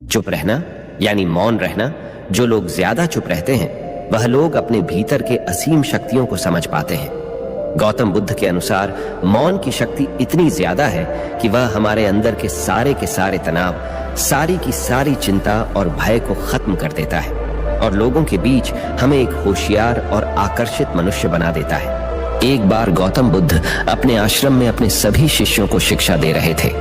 चुप रहना यानी मौन रहना। जो लोग ज्यादा चुप रहते हैं वह लोग अपने भीतर के असीम शक्तियों को समझ पाते हैं। गौतम बुद्ध के अनुसार मौन की शक्ति इतनी ज्यादा है कि वह हमारे अंदर के सारे तनाव, सारी की सारी चिंता और भय को खत्म कर देता है और लोगों के बीच हमें एक होशियार और आकर्षित मनुष्य बना देता है। एक बार गौतम बुद्ध अपने आश्रम में अपने सभी शिष्यों को शिक्षा दे रहे थे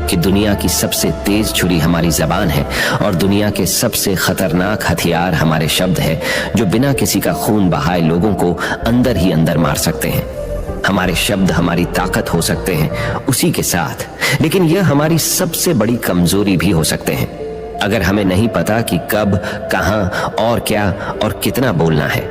कि दुनिया की सबसे तेज छुरी हमारी जबान है और दुनिया के सबसे खतरनाक हथियार हमारे शब्द है, जो बिना किसी का खून बहाए लोगों को अंदर ही अंदर मार सकते हैं। हमारे शब्द हमारी ताकत हो सकते हैं उसी के साथ, लेकिन यह हमारी सबसे बड़ी कमजोरी भी हो सकते हैं अगर हमें नहीं पता कि कब, कहां और क्या और कितना बोलना है।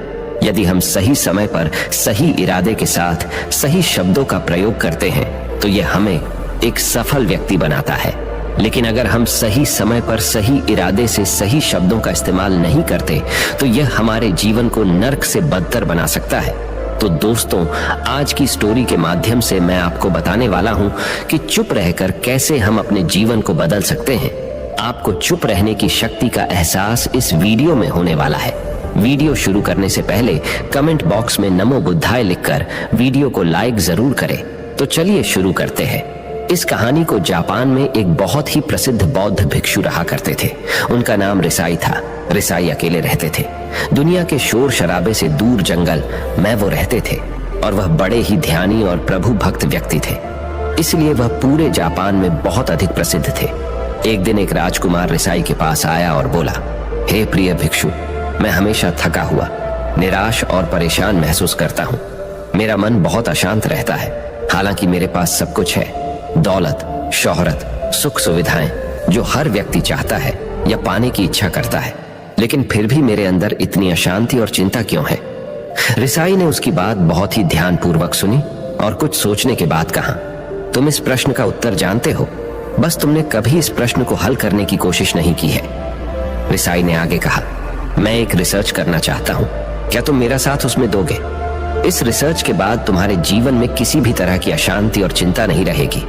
यदि हम सही समय पर सही इरादे के साथ सही शब्दों का प्रयोग करते हैं तो यह हमें एक सफल व्यक्ति बनाता है। लेकिन अगर हम सही समय पर सही इरादे से सही शब्दों का इस्तेमाल नहीं करते तो यह हमारे जीवन को नर्क से बदतर बना सकता है। तो दोस्तों, आज की स्टोरी के माध्यम से मैं आपको बताने वाला हूं कि चुप रहकर कैसे हम अपने जीवन को बदल सकते हैं। आपको चुप रहने की शक्ति का एहसास इस वीडियो में होने वाला है। वीडियो शुरू करने से पहले कमेंट बॉक्स में नमो बुद्धाय लिखकर वीडियो को लाइक जरूर करें। तो चलिए शुरू करते हैं। इस कहानी को जापान में एक बहुत ही प्रसिद्ध बौद्ध भिक्षु रहा करते थे। उनका नाम रिसाई था। रिसाई अकेले रहते थे। दुनिया के शोर शराबे से दूर जंगल में वो रहते थे और वह बड़े ही ध्यानी और प्रभु भक्त व्यक्ति थे, इसलिए वह पूरे जापान में बहुत अधिक प्रसिद्ध थे। एक दिन एक राजकुमार रिसाई के पास आया और बोला, हे प्रिय भिक्षु, मैं हमेशा थका हुआ, निराश और परेशान महसूस करता हूँ। मेरा मन बहुत अशांत रहता है। हालांकि मेरे पास सब कुछ है, दौलत, शोहरत, सुख सुविधाएं, जो हर व्यक्ति चाहता है या पाने की इच्छा करता है, लेकिन फिर भी मेरे अंदर इतनी अशांति और चिंता क्यों है? रिसाई ने उसकी बात बहुत ही ध्यानपूर्वक सुनी और कुछ सोचने के बाद कहा, तुम इस प्रश्न का उत्तर जानते हो, बस तुमने कभी इस प्रश्न को हल करने की कोशिश नहीं की है। रिसाई ने आगे कहा, मैं एक रिसर्च करना चाहता हूं, क्या तुम मेरा साथ उसमें दोगे? इस रिसर्च के बाद तुम्हारे जीवन में किसी भी तरह की अशांति और चिंता नहीं रहेगी।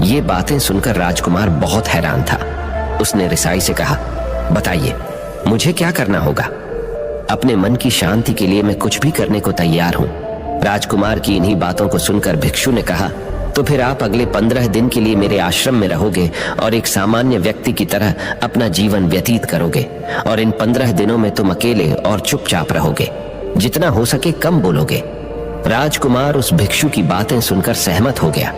ये बातें सुनकर राजकुमार बहुत हैरान था। उसने रिसाई से कहा, बताइए मुझे क्या करना होगा? अपने मन की शांति के लिए मैं कुछ भी करने को तैयार हूं। राजकुमार की इन्हीं बातों को सुनकर भिक्षु ने कहा, तो फिर आप अगले 15 दिन के लिए मेरे आश्रम में रहोगे और एक सामान्य व्यक्ति की तरह अपना जीवन व्यतीत करोगे और इन 15 दिनों में तुम अकेले और चुपचाप रहोगे, जितना हो सके कम बोलोगे। राजकुमार उस भिक्षु की बातें सुनकर सहमत हो गया।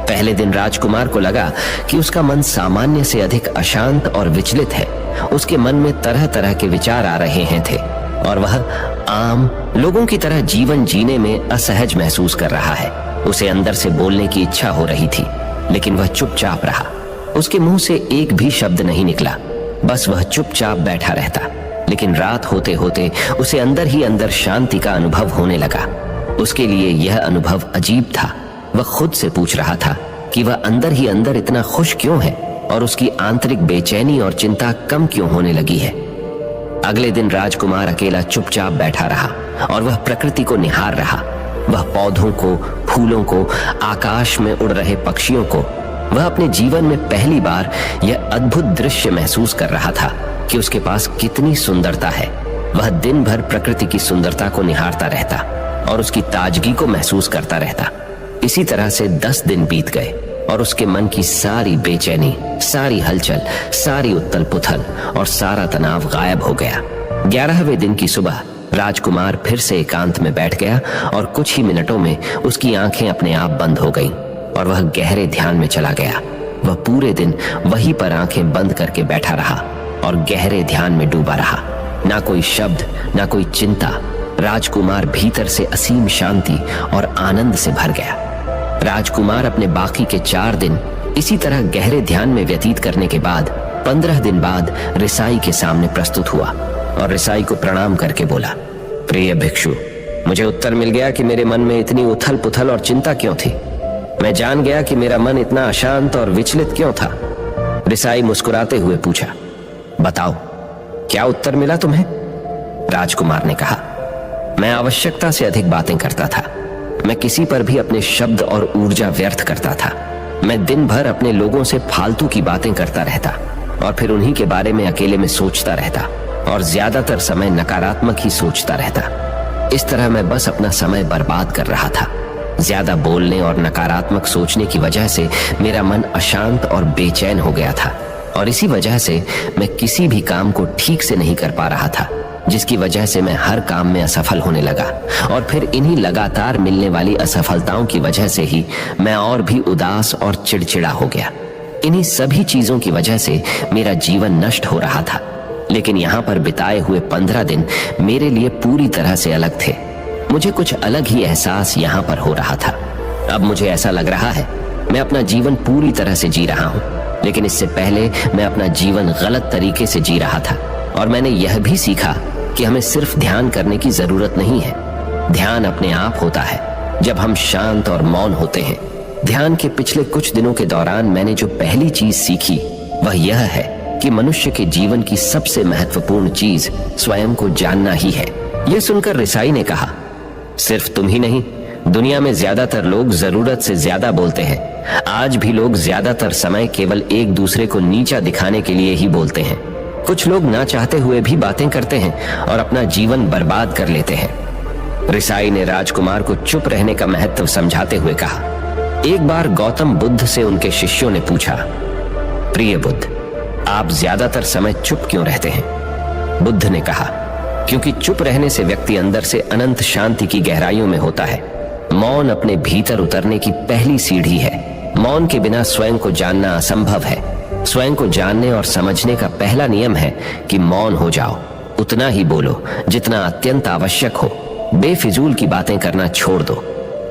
पहले दिन राजकुमार को लगा कि उसका मन सामान्य से अधिक अशांत और विचलित है। उसके मन में तरह तरह के विचार आ रहे हैं थे और वह आम लोगों की तरह जीवन जीने में असहज महसूस कर रहा है। उसे अंदर से बोलने की इच्छा हो रही थी, लेकिन वह चुपचाप रहा। उसके मुंह से एक भी शब्द नहीं निकला, बस वह चुपचाप बैठा रहता। लेकिन रात होते होते उसे अंदर ही अंदर शांति का अनुभव होने लगा। उसके लिए यह अनुभव अजीब था। वह खुद से पूछ रहा था कि वह अंदर ही अंदर इतना खुश क्यों है और उसकी आंतरिक बेचैनी और चिंता कम क्यों होने लगी है। अगले दिन राजकुमार अकेला चुपचाप बैठा रहा और वह प्रकृति को निहार रहा। वह पौधों को, फूलों को, आकाश में उड़ रहे पक्षियों को, वह अपने जीवन में पहली बार यह अद्भुत दृश्य महसूस कर रहा था कि उसके पास कितनी सुंदरता है। वह दिन भर प्रकृति की सुंदरता को निहारता रहता और उसकी ताजगी को महसूस करता रहता। इसी तरह से 10 दिन बीत गए और उसके मन की सारी बेचैनी, सारी हलचल, सारी उथल पुथल और सारा तनाव गायब हो गया। 11वें दिन की सुबह राजकुमार फिर से एकांत में बैठ गया और कुछ ही मिनटों में उसकी आंखें अपने आप बंद हो गईं और वह गहरे ध्यान में चला गया। वह पूरे दिन वहीं पर आंखें बंद करके बैठा रहा और गहरे ध्यान में डूबा रहा। ना कोई शब्द, ना कोई चिंता। राजकुमार भीतर से असीम शांति और आनंद से भर गया। राजकुमार अपने बाकी के 4 दिन इसी तरह गहरे ध्यान में व्यतीत करने के बाद 15 दिन बाद रिसाई के सामने प्रस्तुत हुआ और रिसाई को प्रणाम करके बोला, प्रिय भिक्षु, मुझे उत्तर मिल गया कि मेरे मन में इतनी उथल पुथल और चिंता क्यों थी। मैं जान गया कि मेरा मन इतना अशांत और विचलित क्यों था। रिसाई मुस्कुराते हुए पूछा, बताओ क्या उत्तर मिला तुम्हें? राजकुमार ने कहा, मैं आवश्यकता से अधिक बातें करता था। मैं किसी पर भी अपने शब्द और ऊर्जा व्यर्थ करता था। मैं दिन भर अपने लोगों से फालतू की बातें करता रहता। और फिर उन्हीं के बारे में अकेले में सोचता रहता और ज्यादातर समय नकारात्मक ही सोचता रहता। इस तरह मैं बस अपना समय बर्बाद कर रहा था। ज्यादा बोलने और नकारात्मक सोचने की वजह से मेरा मन अशांत और बेचैन हो गया था, और इसी वजह से मैं किसी भी काम को ठीक से नहीं कर पा रहा था, जिसकी वजह से मैं हर काम में असफल होने लगा। और फिर इन्हीं लगातार मिलने वाली असफलताओं की वजह से ही मैं और भी उदास और चिड़चिड़ा हो गया। इन्हीं सभी चीजों की वजह से मेरा जीवन नष्ट हो रहा था। लेकिन यहाँ पर बिताए हुए 15 दिन मेरे लिए पूरी तरह से अलग थे। मुझे कुछ अलग ही एहसास यहाँ पर हो रहा था। अब मुझे ऐसा लग रहा है मैं अपना जीवन पूरी तरह से जी रहा हूँ, लेकिन इससे पहले मैं अपना जीवन गलत तरीके से जी रहा था। और मैंने यह भी सीखा कि हमें सिर्फ ध्यान करने की जरूरत नहीं है। ध्यान अपने आप होता है जब हम शांत और मौन होते हैं। ध्यान के पिछले कुछ दिनों के दौरान मैंने जो पहली चीज सीखी वह यह है कि मनुष्य के जीवन की सबसे महत्वपूर्ण चीज स्वयं को जानना ही है। यह सुनकर रिसाई ने कहा, सिर्फ तुम ही नहीं, दुनिया में ज्यादातर लोग जरूरत से ज्यादा बोलते हैं। आज भी लोग ज्यादातर समय केवल एक दूसरे को नीचा दिखाने के लिए ही बोलते हैं। कुछ लोग ना चाहते हुए भी बातें करते हैं और अपना जीवन बर्बाद कर लेते हैं। रिसाई ने राजकुमार को चुप रहने का महत्व समझाते हुए कहा। एक बार गौतम बुद्ध से उनके शिष्यों ने पूछा, प्रिय बुद्ध, आप ज्यादातर समय चुप क्यों रहते हैं? बुद्ध ने कहा, क्योंकि चुप रहने से व्यक्ति अंदर से अनंत शांति की गहराइयों में होता है। मौन अपने भीतर उतरने की पहली सीढ़ी है। मौन के बिना स्वयं को जानना असंभव है। स्वयं को जानने और समझने का पहला नियम है कि मौन हो जाओ। उतना ही बोलो जितना अत्यंत आवश्यक हो। बेफिजूल की बातें करना छोड़ दो।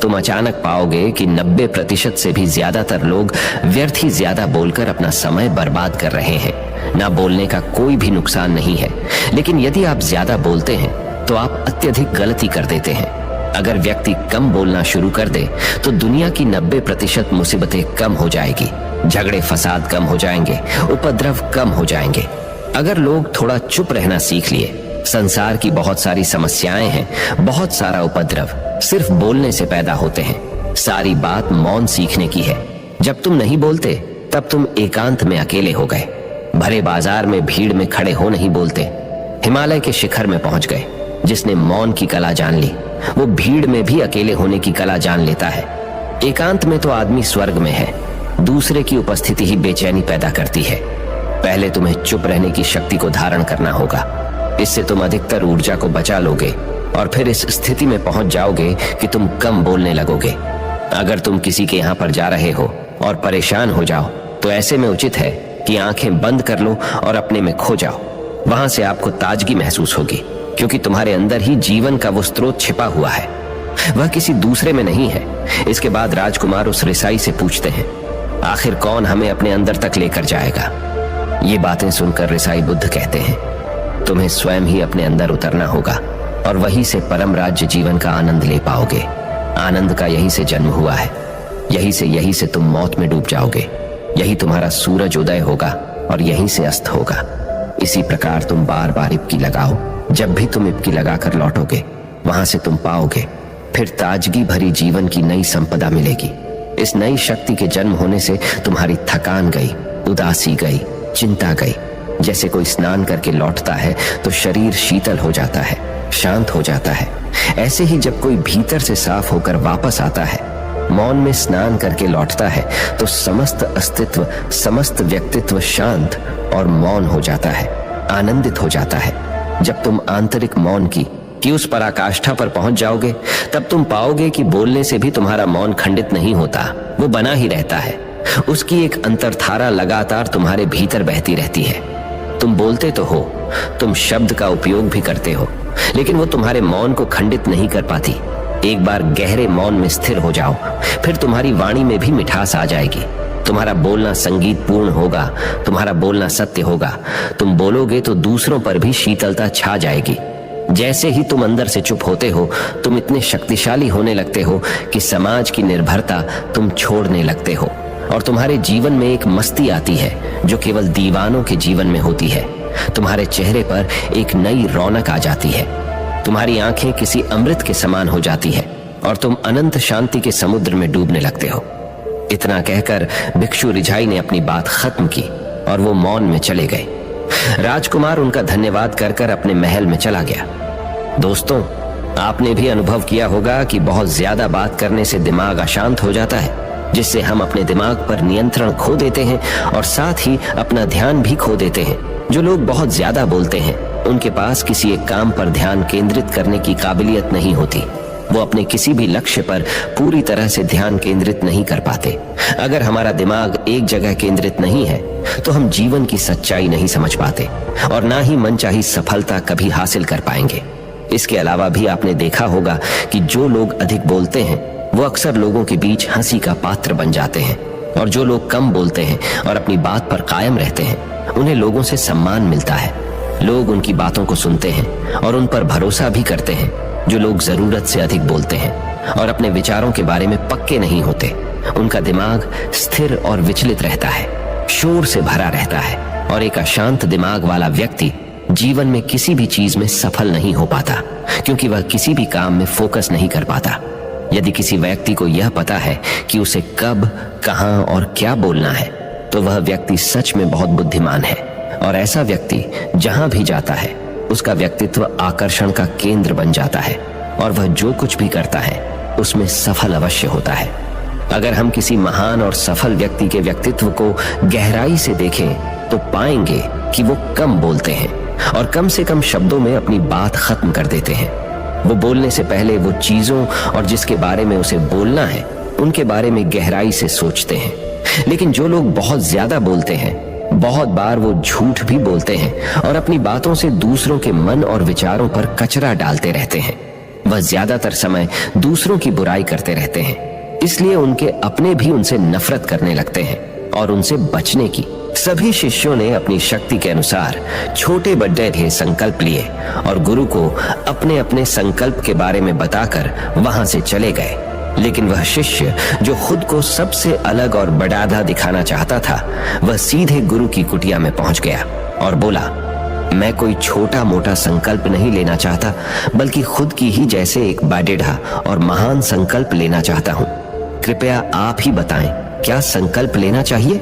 तुम अचानक पाओगे कि 90% से भी ज्यादातर लोग व्यर्थ ही ज्यादा बोलकर अपना समय बर्बाद कर रहे हैं। ना बोलने का कोई भी नुकसान नहीं है, लेकिन यदि आप ज्यादा बोलते हैं तो आप अत्यधिक गलती कर देते हैं। अगर व्यक्ति कम बोलना शुरू कर दे तो दुनिया की 90% मुसीबतें कम हो जाएगी। झगड़े फसाद कम हो जाएंगे, उपद्रव कम हो जाएंगे। अगर लोग थोड़ा चुप रहना सीख लिए, संसार की बहुत सारी समस्याएं हैं, बहुत सारा उपद्रव सिर्फ बोलने से पैदा होते हैं। सारी बात मौन सीखने की है। जब तुम नहीं बोलते तब तुम एकांत में अकेले हो गए। भरे बाजार में भीड़ में खड़े हो नहीं बोलते। हिमालय के शिखर में पहुंच गए। जिसने मौन की कला जान ली वो भीड़ में भी अकेले होने की कला जान लेता है। एकांत में तो आदमी स्वर्ग में है। दूसरे की उपस्थिति ही बेचैनी पैदा करती है। पहले तुम्हें चुप रहने की शक्ति को धारण करना होगा। इससे तुम अधिकतर ऊर्जा को बचा लोगे और फिर इस स्थिति में पहुंच जाओगे कि तुम कम बोलने लगोगे। अगर तुम किसी के यहाँ पर जा रहे हो और परेशान हो जाओ तो ऐसे में उचित है कि आंखें बंद कर लो और अपने में खो जाओ। वहां से आपको ताजगी महसूस होगी, क्योंकि तुम्हारे अंदर ही जीवन का वो स्रोत छिपा हुआ है। वह किसी दूसरे में नहीं है। इसके बाद राजकुमार उस रिसाई से पूछते हैं, आखिर कौन हमें अपने अंदर तक लेकर जाएगा? ये बातें सुनकर रिसाई बुद्ध कहते हैं, तुम्हें स्वयं ही अपने अंदर उतरना होगा और वहीं से परम राज्य जीवन का आनंद ले पाओगे। आनंद का यहीं से जन्म हुआ है। यहीं से तुम मौत में डूब जाओगे। यही तुम्हारा सूरज उदय होगा और यहीं से अस्त होगा। इसी प्रकार तुम बार बार इब्की लगाओ। जब भी तुम इब्की लगाकर लौटोगे वहां से तुम पाओगे फिर ताजगी भरी जीवन की नई संपदा मिलेगी। इस नई शक्ति के जन्म होने से तुम्हारी थकान गई, उदासी गई, चिंता गई। जैसे कोई स्नान करके लौटता है तो शरीर शीतल हो जाता है, शांत हो जाता है। ऐसे ही जब कोई भीतर से साफ होकर वापस आता है, मौन में स्नान करके लौटता है, तो समस्त अस्तित्व, समस्त व्यक्तित्व शांत और मौन हो जाता है, आनंदित हो जाता है। जब तुम आंतरिक मौन की उस पराकाष्ठा पर पहुंच जाओगे तब तुम पाओगे कि बोलने से भी तुम्हारा मौन खंडित नहीं होता, वो बना ही रहता है। उसकी एक अंतर्धारा लगातार तुम्हारे भीतर बहती रहती है। तुम बोलते तो हो, तुम शब्द का उपयोग भी करते हो, लेकिन वो तुम्हारे मौन को खंडित नहीं कर पाती। एक बार गहरे मौन में स्थिर हो जाओ, फिर तुम्हारी वाणी में भी मिठास आ जाएगी। तुम्हारा बोलना संगीतपूर्ण होगा, तुम्हारा बोलना सत्य होगा। तुम बोलोगे तो दूसरों पर भी शीतलता छा जाएगी। जैसे ही तुम अंदर से चुप होते हो, तुम इतने शक्तिशाली होने लगते हो कि समाज की निर्भरता तुम छोड़ने लगते हो और तुम्हारे जीवन में एक मस्ती आती है जो केवल दीवानों के जीवन में होती है। तुम्हारे चेहरे पर एक नई रौनक आ जाती है। तुम्हारी आंखें किसी अमृत के समान हो जाती है और तुम अनंत शांति के समुद्र में डूबने लगते हो। इतना कहकर भिक्षु रिझाई ने अपनी बात खत्म की। और वो मौन में चले गए। राजकुमार उनका धन्यवाद कर कर अपने महल में चला गया। दोस्तों, आपने भी अनुभव किया होगा कि बहुत ज्यादा बात करने से दिमाग अशांत हो जाता है, जिससे हम अपने दिमाग पर नियंत्रण खो देते हैं और साथ ही अपना ध्यान भी खो देते हैं। जो लोग बहुत ज्यादा बोलते हैं उनके पास किसी एक काम पर ध्यान केंद्रित करने की काबिलियत नहीं होती। वो अपने किसी भी लक्ष्य पर पूरी तरह से ध्यान केंद्रित नहीं कर पाते। अगर हमारा दिमाग एक जगह केंद्रित नहीं है तो हम जीवन की सच्चाई नहीं समझ पाते और ना ही मनचाही सफलता कभी हासिल कर पाएंगे। इसके अलावा भी आपने देखा होगा कि जो लोग अधिक बोलते हैं वो अक्सर लोगों के बीच हंसी का पात्र बन जाते हैं, और जो लोग कम बोलते हैं और अपनी बात पर कायम रहते हैं उन्हें लोगों से सम्मान मिलता है। लोग उनकी बातों को सुनते हैं और उन पर भरोसा भी करते हैं। जो लोग जरूरत से अधिक बोलते हैं और अपने विचारों के बारे में पक्के नहीं होते, उनका दिमाग स्थिर और विचलित रहता है, शोर से भरा रहता है, और एक अशांत दिमाग वाला व्यक्ति जीवन में किसी भी चीज में सफल नहीं हो पाता, क्योंकि वह किसी भी काम में फोकस नहीं कर पाता। यदि किसी व्यक्ति को यह पता है कि उसे कब, कहां और क्या बोलना है, तो वह व्यक्ति सच में बहुत बुद्धिमान है। और ऐसा व्यक्ति जहां भी जाता है उसका व्यक्तित्व आकर्षण का केंद्र बन जाता है और वह जो कुछ भी करता है उसमें सफल अवश्य होता है। अगर हम किसी महान और सफल व्यक्ति के व्यक्तित्व को गहराई से देखें तो पाएंगे कि वो कम बोलते हैं और कम से कम शब्दों में अपनी बात खत्म कर देते हैं। वो बोलने से पहले वो चीजों और जिसके बारे में उसे बोलना है उनके बारे में गहराई से सोचते हैं। लेकिन जो लोग बहुत ज्यादा बोलते हैं, बहुत बार वो झूठ भी बोलते हैं और अपनी बातों से दूसरों के मन और विचारों पर कचरा डालते रहते हैं। वह ज्यादातर समय दूसरों की बुराई करते रहते हैं, इसलिए उनके अपने भी उनसे नफरत करने लगते हैं और उनसे बचने की। सभी शिष्यों ने अपनी शक्ति के अनुसार छोटे बड़े ढेर संकल्प लिए और गुरु को अपने अपने संकल्प के बारे में बताकर वहां से चले गए। लेकिन वह शिष्य जो खुद को सबसे अलग और बड़ाधा दिखाना चाहता था, वह सीधे गुरु की कुटिया में पहुंच गया और बोला, मैं कोई छोटा मोटा संकल्प नहीं लेना चाहता, बल्कि खुद की ही जैसे एक बड़ेढ़ा और महान संकल्प लेना चाहता हूं। कृपया आप ही बताएं, क्या संकल्प लेना चाहिए?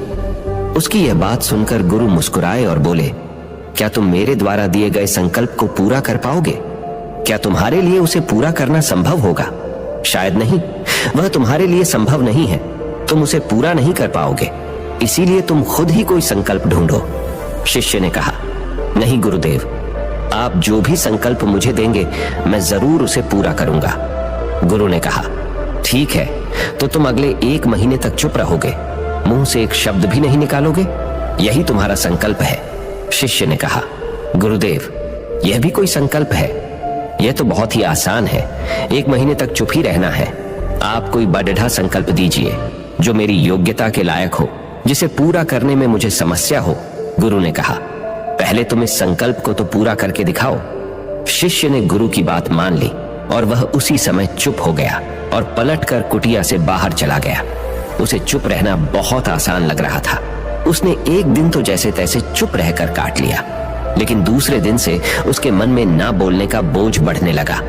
उसकी यह बात सुनकर गुरु मुस्कुराए और बोले, क्या तुम मेरे द्वारा दिए गए संकल्प को पूरा कर पाओगे? क्या तुम्हारे लिए उसे पूरा करना संभव होगा? शायद नहीं। वह तुम्हारे लिए संभव नहीं है, तुम उसे पूरा नहीं कर पाओगे, इसीलिए तुम खुद ही कोई संकल्प ढूंढो। शिष्य ने कहा, नहीं गुरुदेव, आप जो भी संकल्प मुझे देंगे मैं जरूर उसे पूरा करूंगा। गुरु ने कहा, ठीक है, तो तुम अगले 1 महीने तक चुप रहोगे, मुंह से एक शब्द भी नहीं निकालोगे, यही तुम्हारा संकल्प है। शिष्य ने कहा, गुरुदेव, यह भी कोई संकल्प है? यह तो बहुत ही आसान है, 1 महीने तक चुप ही रहना है। आप कोई बड़ढ़ा संकल्प दीजिए जो मेरी योग्यता के लायक हो, जिसे पूरा करने में मुझे समस्या हो। गुरु ने कहा, पहले तुम इस संकल्प को तो पूरा करके दिखाओ। शिष्य ने गुरु की बात मान ली और वह उसी समय चुप हो गया और पलटकर कुटिया से बाहर चला गया। उसे चुप रहना बहुत आसान लग रहा था। उसने एक दिन तो जैसे तैसे चुप रहकर काट लिया, लेकिन दूसरे दिन से उसके मन में ना बोलने का बोझ बढ़ने लगा।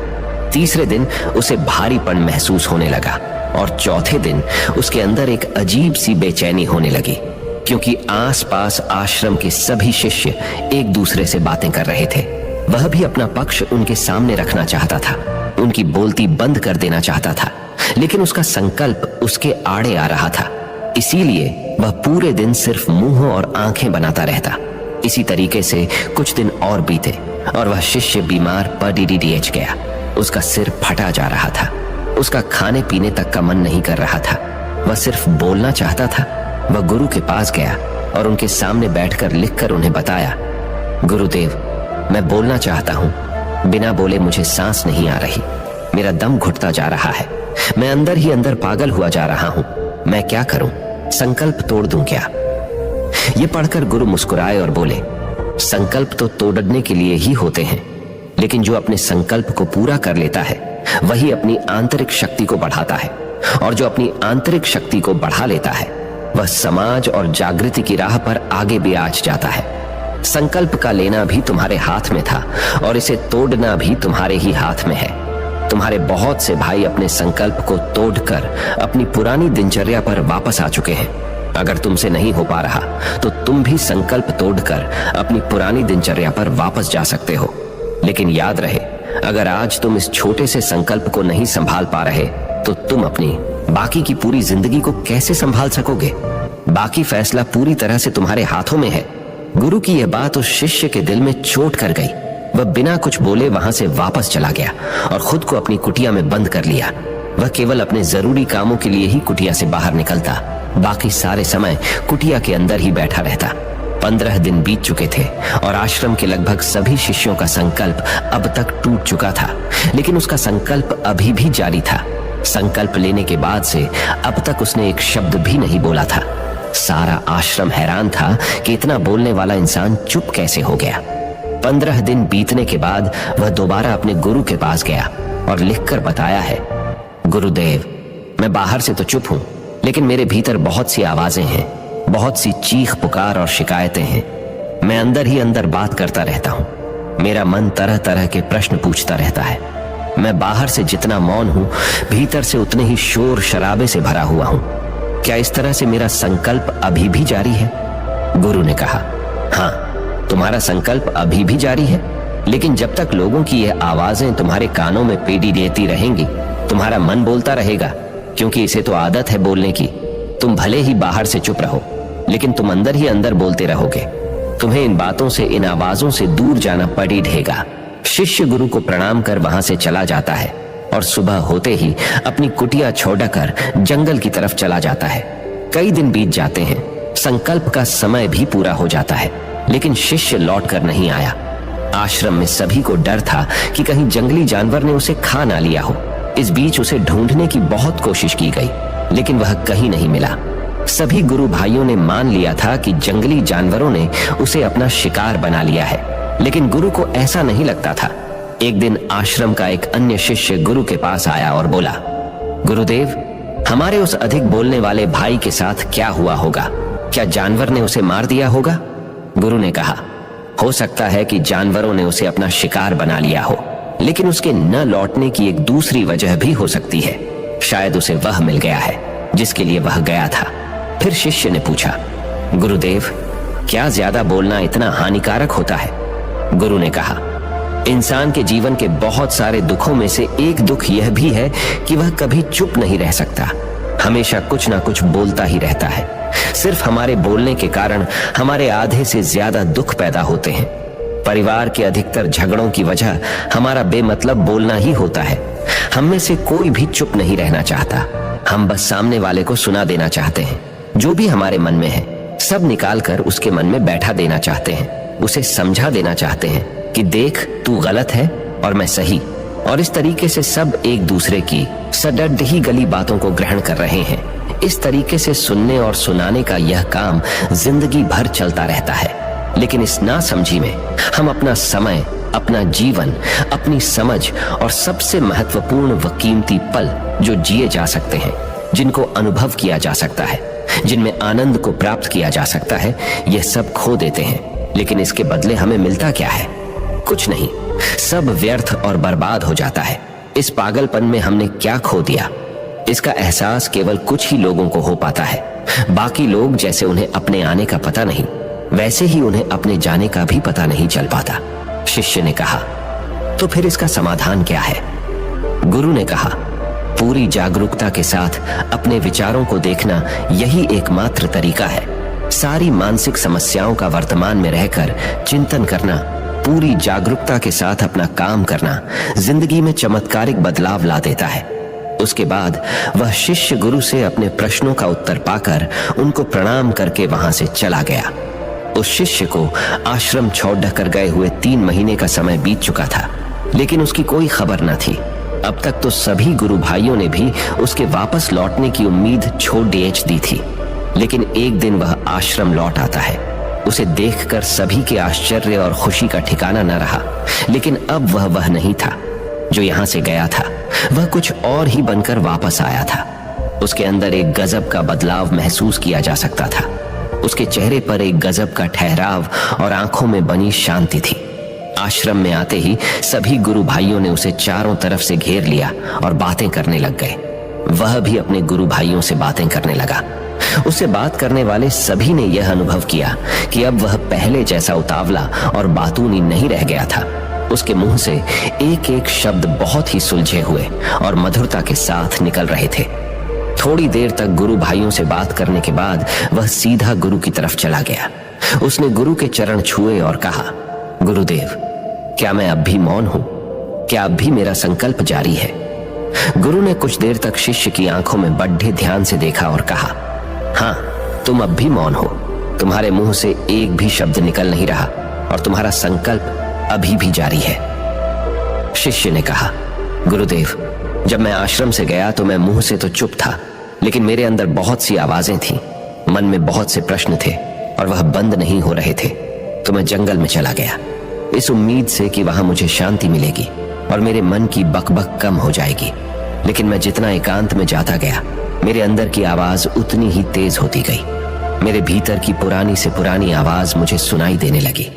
तीसरे दिन उसे भारीपन महसूस होने लगा और चौथे दिन उसके अंदर एक अजीब सी बेचैनी होने लगी, क्योंकि आसपास आश्रम के सभी शिष्य एक दूसरे से बातें कर रहे थे। वह भी अपना पक्ष उनके सामने रखना चाहता था, उनकी बोलती बंद कर देना चाहता था, लेकिन उसका संकल्प उसके आड़े आ रहा था। इसीलिए वह पूरे दिन सिर्फ मुंह और आंखें बनाता रहता। इसी तरीके से कुछ दिन और बीते और वह शिष्य बीमार पड़ीडीएच गया। उसका सिर फटा जा रहा था, उसका खाने पीने तक का मन नहीं कर रहा था, वह सिर्फ बोलना चाहता था। वह गुरु के पास गया और उनके सामने बैठकर लिखकर उन्हें बताया, गुरुदेव, मैं बोलना चाहता हूं, बिना बोले मुझे सांस नहीं आ रही, मेरा दम घुटता जा रहा है, मैं अंदर ही अंदर पागल हुआ जा रहा हूं, मैं क्या करूं? संकल्प तोड़ दूं क्या? ये पढ़कर गुरु मुस्कुराए और बोले, संकल्प तो तोड़ने के लिए ही होते हैं, लेकिन जो अपने संकल्प को पूरा कर लेता है वही अपनी आंतरिक शक्ति को बढ़ाता है, और जो अपनी आंतरिक शक्ति को बढ़ा लेता है वह समाज और जागृति की राह पर आगे भी आज जाता है। संकल्प का लेना भी तुम्हारे हाथ में था और इसे तोड़ना भी तुम्हारे ही हाथ में है। तुम्हारे बहुत से भाई अपने संकल्प को तोड़कर अपनी पुरानी दिनचर्या पर वापस आ चुके हैं। अगर तुमसे नहीं हो पा रहा तो तुम भी संकल्प तोड़कर अपनी पुरानी दिनचर्या पर वापस जा सकते हो। लेकिन याद रहे, अगर आज तुम इस छोटे से संकल्प को नहीं संभाल पा रहे तो तुम अपनी बाकी की पूरी जिंदगी को कैसे संभाल सकोगे? बाकी फैसला पूरी तरह से तुम्हारे हाथों में है। गुरु की यह बात उस शिष्य के दिल में चोट कर गई। वह बिना कुछ बोले वहां से वापस चला गया और खुद को अपनी कुटिया में बंद कर लिया। वह केवल अपने जरूरी कामों के लिए ही कुटिया से बाहर निकलता, बाकी सारे समय कुटिया के अंदर ही बैठा रहता। 15 दिन बीत चुके थे और आश्रम के लगभग सभी शिष्यों का संकल्प अब तक टूट चुका था, लेकिन उसका संकल्प अभी भी जारी था। संकल्प लेने के बाद से अब तक उसने एक शब्द भी नहीं बोला था। सारा आश्रम हैरान था कि इतना बोलने वाला इंसान चुप कैसे हो गया। 15 दिन बीतने के बाद वह दोबारा अपने गुरु के पास गया और लिखकर बताया है, गुरुदेव, मैं बाहर से तो चुप हूं, लेकिन मेरे भीतर बहुत सी आवाजें हैं, बहुत सी चीख पुकार और शिकायतें हैं। मैं अंदर ही अंदर बात करता रहता हूं। मेरा मन तरह तरह के प्रश्न पूछता रहता है। मैं बाहर से जितना मौन हूं, भीतर से उतने ही शोर शराबे से भरा हुआ हूं। क्या इस तरह से मेरा संकल्प अभी भी जारी है? गुरु ने कहा, हाँ, तुम्हारा संकल्प अभी भी जारी है, लेकिन जब तक लोगों की यह आवाजें तुम्हारे कानों में पेड़ी देती रहेंगी, तुम्हारा मन बोलता रहेगा, क्योंकि इसे तो आदत है बोलने की। तुम भले ही बाहर से चुप रहो, लेकिन तुम अंदर ही अंदर बोलते रहोगे। तुम्हें इन बातों से, इन आवाजों से दूर जाना पड़ ही रहेगा। शिष्य गुरु को प्रणाम कर वहां से चला जाता है और सुबह होते ही अपनी कुटिया छोड़कर जंगल की तरफ चला जाता है। कई दिन बीत जाते हैं, संकल्प का समय भी पूरा हो जाता है, लेकिन शिष्य लौट कर नहीं आया। आश्रम में सभी को डर था कि कहीं जंगली जानवर ने उसे खा ना लिया हो। इस बीच उसे ढूंढने की बहुत कोशिश की गई, लेकिन वह कहीं नहीं मिला। सभी गुरु भाइयों ने मान लिया था कि जंगली जानवरों ने उसे अपना शिकार बना लिया है, लेकिन गुरु को ऐसा नहीं लगता था। एक दिन आश्रम का एक अन्य शिष्य गुरु के पास आया और बोला, गुरुदेव, हमारे उस अधिक बोलने वाले भाई के साथ क्या हुआ होगा? क्या जानवर ने उसे मार दिया होगा? गुरु ने कहा, हो सकता है कि जानवरों ने उसे अपना शिकार बना लिया हो, लेकिन उसके न लौटने की एक दूसरी वजह भी हो सकती है। शायद उसे वह मिल गया है जिसके लिए वह गया था। फिर शिष्य ने पूछा, गुरुदेव, क्या ज्यादा बोलना इतना हानिकारक होता है? गुरु ने कहा, इंसान के जीवन के बहुत सारे दुखों में से एक दुख यह भी है कि वह कभी चुप नहीं रह सकता, हमेशा कुछ ना कुछ बोलता ही रहता है। सिर्फ हमारे बोलने के कारण हमारे आधे से ज्यादा दुख पैदा होते हैं। परिवार के अधिकतर झगड़ों की वजह हमारा बेमतलब बोलना ही होता है। हम में से कोई भी चुप नहीं रहना चाहता। हम बस सामने वाले को सुना देना चाहते हैं। जो भी हमारे मन में है सब निकालकर उसके मन में बैठा देना चाहते हैं। उसे समझा देना चाहते हैं कि देख, तू गलत है और मैं सही। और इस तरीके से सब एक दूसरे की सडड ही गली बातों को ग्रहण कर रहे हैं। इस तरीके से सुनने और सुनाने का यह काम जिंदगी भर चलता रहता है। लेकिन इस नासमझी में हम अपना समय, अपना जीवन, अपनी समझ और सबसे महत्वपूर्ण व कीमती पल जो जिए जा सकते हैं, जिनको अनुभव किया जा सकता है, जिनमें आनंद को प्राप्त किया जा सकता है, यह सब खो देते हैं। लेकिन इसके बदले हमें मिलता क्या है? कुछ नहीं, सब व्यर्थ और बर्बाद हो जाता है। इस पागलपन में हमने क्या खो दिया, इसका एहसास केवल कुछ ही लोगों को हो पाता है। बाकी लोग जैसे उन्हें अपने आने का पता नहीं, वैसे ही उन्हें अपने जाने का भी पता नहीं चल पाता। शिष्य ने कहा, तो फिर इसका समाधान क्या है? गुरु ने कहा, पूरी जागरूकता के साथ अपने विचारों को देखना यही एकमात्र तरीका है। सारी मानसिक समस्याओं का वर्तमान में रहकर चिंतन करना, पूरी जागरूकता के साथ अपना काम करना जिंदगी में चमत्कारिक बदलाव ला देता है। उसके बाद वह शिष्य गुरु से अपने प्रश्नों का उत्तर पाकर उनको प्रणाम करके वहां से चला गया। उस शिष्य को आश्रम छोड़ कर गए हुए 3 महीने का समय बीत चुका था, लेकिन उसकी कोई खबर न थी। अब तक तो सभी गुरु भाइयों ने भी उसके वापस लौटने की उम्मीद छोड़ दी थी, लेकिन एक दिन वह आश्रम लौट आता है। उसे देखकर सभी के आश्चर्य और खुशी का ठिकाना न रहा, लेकिन अब वह नहीं था जो यहां से गया था। वह कुछ और ही बनकर वापस आया था। उसके अंदर एक गजब का बदलाव महसूस किया जा सकता था। उसके चेहरे पर एक गजब का ठहराव और आंखों में बनी शांति थी। आश्रम में आते ही सभी गुरु भाइयों ने उसे चारों तरफ से घेर लिया और बातें करने लग गए। वह भी अपने गुरु भाइयों से बातें करने लगा। उससे बात करने वाले सभी ने यह अनुभव किया कि अब वह पहले जैसा उतावला और बातूनी नहीं रह गया था। उसके मुंह से एक एक शब्द बहुत ही सुलझे हुए और मधुरता के साथ निकल रहे थे। थोड़ी देर तक गुरु भाइयों से बात करने के बाद वह सीधा गुरु की तरफ चला गया। उसने गुरु के चरण छुए और कहा, गुरुदेव, क्या मैं अब भी मौन हूं? क्या अब भी मेरा संकल्प जारी है? गुरु ने कुछ देर तक शिष्य की आंखों में बड़े ध्यान से देखा और कहा, हाँ, तुम अब भी मौन हो। तुम्हारे मुंह से एक भी शब्द निकल नहीं रहा और तुम्हारा संकल्प अभी भी जारी है। शिष्य ने कहा, गुरुदेव, जब मैं आश्रम से गया तो मैं मुंह से तो चुप था, लेकिन मेरे अंदर बहुत सी आवाजें थीं, मन में बहुत से प्रश्न थे और वह बंद नहीं हो रहे थे। तो मैं जंगल में चला गया, इस उम्मीद से कि वहां मुझे शांति मिलेगी और मेरे मन की बकबक कम हो जाएगी। लेकिन मैं जितना एकांत में जाता गया, मेरे अंदर की आवाज उतनी ही तेज होती गई। मेरे भीतर की पुरानी से पुरानी आवाज मुझे सुनाई देने लगी।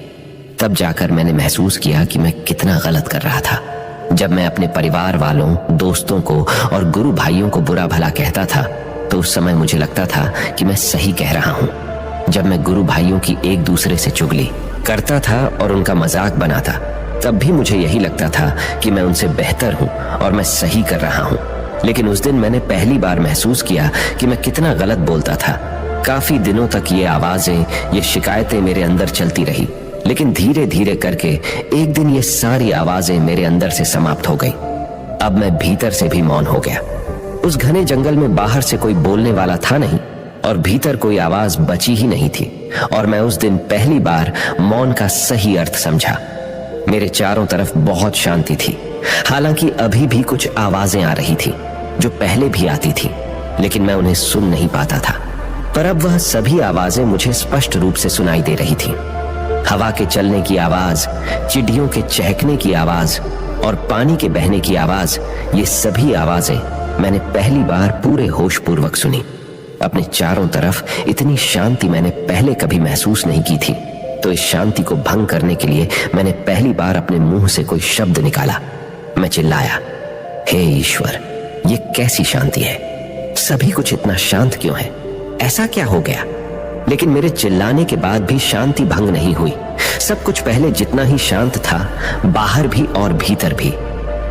तब जाकर मैंने महसूस किया कि मैं कितना गलत कर रहा था। जब मैं अपने परिवार वालों, दोस्तों को और गुरु भाइयों को बुरा भला कहता था, तो उस समय मुझे लगता था कि मैं सही कह रहा हूं। जब मैं गुरु भाइयों की एक दूसरे से चुगली करता था और उनका मजाक बनाता, तब भी मुझे यही लगता था कि मैं उनसे बेहतर हूं और मैं सही कर रहा हूं। लेकिन उस दिन मैंने पहली बार महसूस किया कि मैं कितना गलत बोलता था। काफी दिनों तक ये आवाजें, ये शिकायतें मेरे अंदर चलती रही, लेकिन धीरे धीरे करके एक दिन ये सारी आवाजें मेरे अंदर से समाप्त हो गई। अब मैं भीतर से भी मौन हो गया। उस घने जंगल में बाहर से कोई बोलने वाला था नहीं और भीतर कोई आवाज बची ही नहीं थी, और मैं उस दिन पहली बार मौन का सही अर्थ समझा। मेरे चारों तरफ बहुत शांति थी। हालांकि अभी भी कुछ आवाजें आ रही थी जो पहले भी आती थी, लेकिन मैं उन्हें सुन नहीं पाता था। पर अब वह सभी आवाजें मुझे स्पष्ट रूप से सुनाई दे रही थी। हवा के चलने की आवाज, चिड़ियों के चहकने की आवाज और पानी के बहने की आवाज, ये सभी आवाजें मैंने पहली बार पूरे होशपूर्वक सुनी। अपने चारों तरफ इतनी शांति मैंने पहले कभी महसूस नहीं की थी। तो इस शांति को भंग करने के लिए मैंने पहली बार अपने मुंह से कोई शब्द निकाला। मैं चिल्लाया, हे ईश्वर, ये कैसी शांति है? सभी कुछ इतना शांत क्यों है? ऐसा क्या हो गया? लेकिन मेरे चिल्लाने के बाद भी शांति भंग नहीं हुई। सब कुछ पहले जितना ही शांत था, बाहर भी और भीतर भी।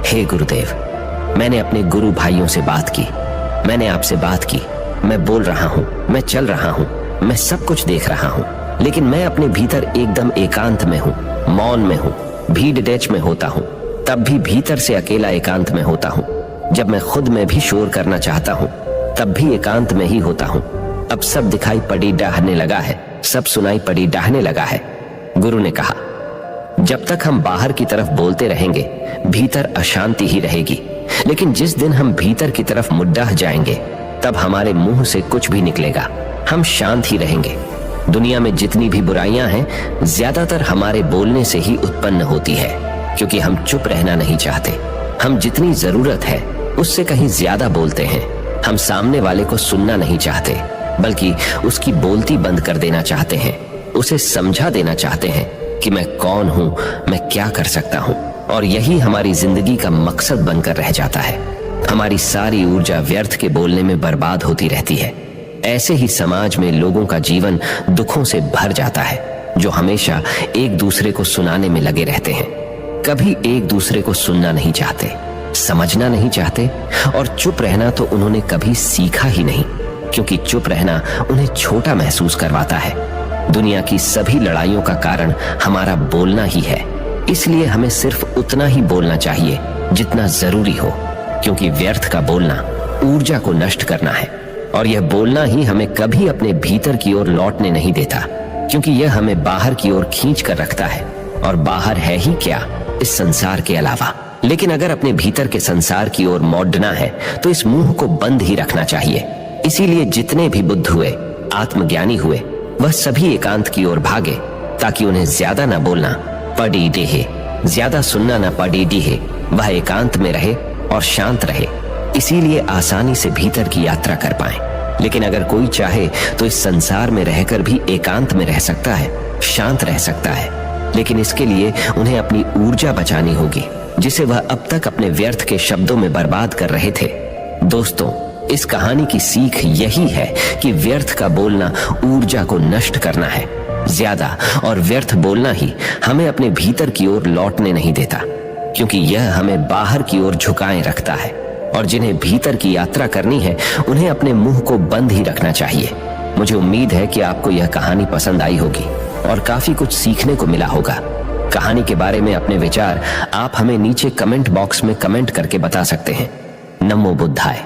हे गुरुदेव, मैंने अपने गुरु भाइयों से बात की, मैंने आपसे बात की। मैं बोल रहा हूं, मैं चल रहा हूं, मैं सब कुछ देख रहा हूं, लेकिन मैं अपने भीतर एकदम एकांत में हूं, मौन में हूं। भीड़ डैच में होता हूं, तब भी भीतर से अकेला एकांत में होता हूं। जब मैं खुद में भी शोर करना चाहता हूं, तब भी एकांत में ही होता हूं। अब सब दिखाई पड़ी डाहने लगा है, सब सुनाई पड़ी डाहने लगा है। गुरु ने कहा, जब तक हम बाहर की तरफ बोलते रहेंगे, भीतर अशांति ही रहेगी। लेकिन जिस दिन हम भीतर की तरफ मुड्डाह जाएंगे, तब हमारे मुंह से कुछ भी निकलेगा, हम शांत ही रहेंगे। दुनिया में जितनी भी बुराइयां हैं, ज्यादातर हमारे बोलने से ही उत्पन्न होती है, क्योंकि हम चुप रहना नहीं चाहते। हम जितनी जरूरत है उससे कहीं ज्यादा बोलते हैं। हम सामने वाले को सुनना नहीं चाहते, बल्कि उसकी बोलती बंद कर देना चाहते हैं। उसे समझा देना चाहते हैं कि मैं कौन हूं, मैं क्या कर सकता हूं, और यही हमारी जिंदगी का मकसद बनकर रह जाता है। हमारी सारी ऊर्जा व्यर्थ के बोलने में बर्बाद होती रहती है। ऐसे ही समाज में लोगों का जीवन दुखों से भर जाता है, जो हमेशा एक दूसरे को सुनाने में लगे रहते हैं। कभी एक दूसरे को सुनना नहीं चाहते, समझना नहीं चाहते, और चुप रहना तो उन्होंने कभी सीखा ही नहीं, क्योंकि चुप रहना उन्हें छोटा महसूस करवाता है। दुनिया की सभी लड़ाइयों का कारण हमारा बोलना ही है, इसलिए हमें सिर्फ उतना ही बोलना चाहिए जितना जरूरी हो, क्योंकि व्यर्थ का बोलना ऊर्जा को नष्ट करना है, और यह बोलना ही हमें कभी अपने भीतर की ओर लौटने नहीं देता, क्योंकि यह हमें बाहर की ओर खींच कर रखता है, और बाहर है ही क्या इस संसार के अलावा। लेकिन अगर अपने भीतर के संसार की ओर मोड़ना है, तो इस मुंह को बंद ही रखना चाहिए। इसीलिए जितने भी बुद्ध हुए, आत्मज्ञानी हुए, वह सभी एकांत की ओर भागे, ताकि उन्हें ज्यादा ना बोलना पड़ी डेहे, ज्यादा सुनना ना पड़ी डीहे। वह एकांत में रहे और शांत रहे, इसीलिए आसानी से भीतर की यात्रा कर पाए। लेकिन अगर कोई चाहे तो इस संसार में रहकर भी एकांत में रह सकता है, शांत रह सकता है, लेकिन इसके लिए उन्हें अपनी ऊर्जा बचानी होगी, जिसे वह अब तक अपने व्यर्थ के शब्दों में बर्बाद कर रहे थे। दोस्तों, इस कहानी की सीख यही है कि व्यर्थ का बोलना ऊर्जा को नष्ट करना है। ज्यादा और व्यर्थ बोलना ही हमें अपने भीतर की ओर लौटने नहीं देता, क्योंकि यह हमें बाहर की ओर झुकाए रखता है। और जिन्हें भीतर की यात्रा करनी है उन्हें अपने मुंह को बंद ही रखना चाहिए। मुझे उम्मीद है कि आपको यह कहानी पसंद आई होगी और काफी कुछ सीखने को मिला होगा। कहानी के बारे में अपने विचार आप हमें नीचे कमेंट बॉक्स में कमेंट करके बता सकते हैं। नमो बुद्धाय।